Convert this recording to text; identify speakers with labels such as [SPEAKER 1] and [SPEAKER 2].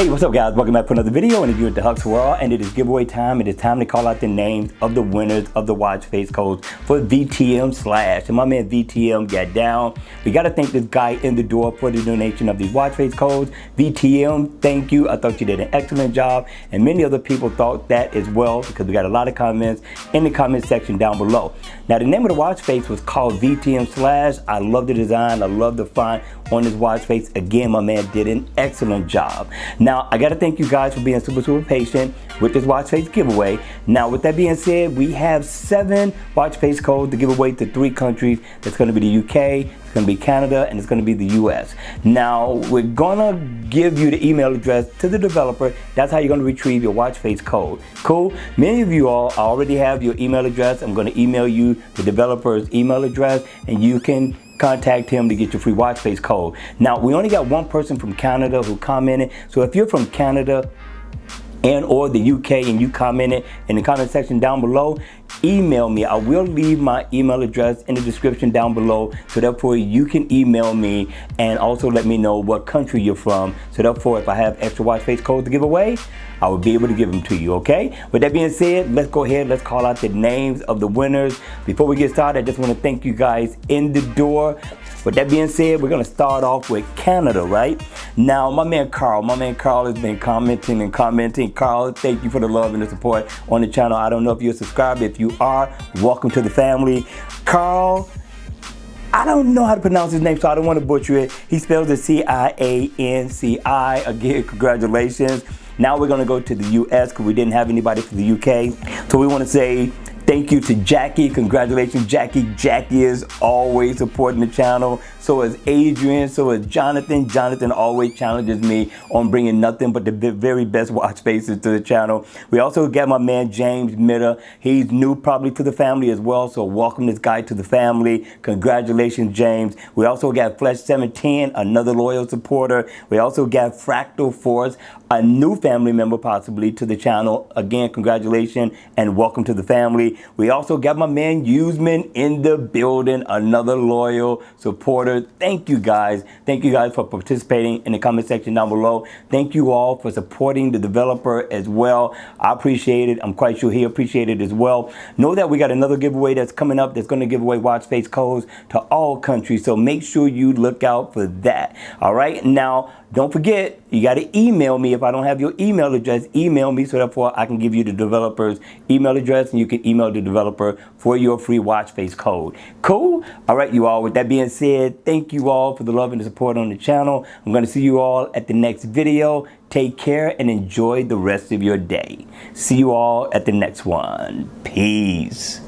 [SPEAKER 1] Hey, what's up guys? Welcome back to another video, and if you're at the Hux World, and it is giveaway time. It is time to call out the names of the winners of the watch face codes for VTm Slash. And my man VTm got down. We got to thank this guy in the door for the donation of these watch face codes. VTm, thank you. I thought you did an excellent job, and many other people thought that as well, because we got a lot of comments in the comment section down below. Now the name of the watch face was called VTm Slash. I love the design. I love the font on this watch face. Again, my man did an excellent job. Now, I gotta thank you guys for being super patient with this watch face giveaway. Now, with that being said, we have 7 watch face codes to give away to 3 countries. That's gonna be the UK, it's gonna be Canada, and it's gonna be the US. Now, we're gonna give you the email address to the developer. That's how you're gonna retrieve your watch face code. Cool? Many of you all already have your email address. I'm gonna email you the developer's email address, and you can contact him to get your free watch face code. Now, we only got 1 person from Canada who commented, so if you're from Canada and or the UK and you commented in the comment section down below, email me. I will leave my email address in the description down below, so therefore you can email me and also let me know what country you're from, so therefore if I have extra watch face codes to give away, I will be able to give them to you, okay? With that being said, let's go ahead, let's call out the names of the winners. Before we get started, I just want to thank you guys in the door. With that being said, we're gonna start off with Canada, right? Now, my man Carl has been commenting and commenting. Carl, thank you for the love and the support on the channel. I don't know if you're subscribed. If you are, welcome to the family. Carl, I don't know how to pronounce his name, so I don't want to butcher it. He spells it C-I-A-N-C-I. Again, congratulations. Now we're gonna go to the US because we didn't have anybody for the UK. So we wanna say thank you to Jackie. Congratulations, Jackie. Jackie is always supporting the channel. So is Adrian, so is Jonathan. Jonathan always challenges me on bringing nothing but the very best watch faces to the channel. We also got my man James Mitter. He's new probably to the family as well, so welcome this guy to the family. Congratulations, James. We also got Flesh710, another loyal supporter. We also got Fractal Force, a new family member possibly to the channel. Again, congratulations and welcome to the family. We also got my man Usman in the building, another loyal supporter. Thank you guys. Thank you guys for participating in the comment section down below. Thank you all for supporting the developer as well. I appreciate it. I'm quite sure he appreciated it as well. Know that we got another giveaway that's coming up that's going to give away watch face codes to all countries. So make sure you look out for that. All right. Now, don't forget, you got to email me. If I don't have your email address, email me, so therefore I can give you the developer's email address, and you can email the developer for your free watch face code. Cool? All right, you all. With that being said, thank you all for the love and the support on the channel. I'm going to see you all at the next video. Take care and enjoy the rest of your day. See you all at the next one. Peace.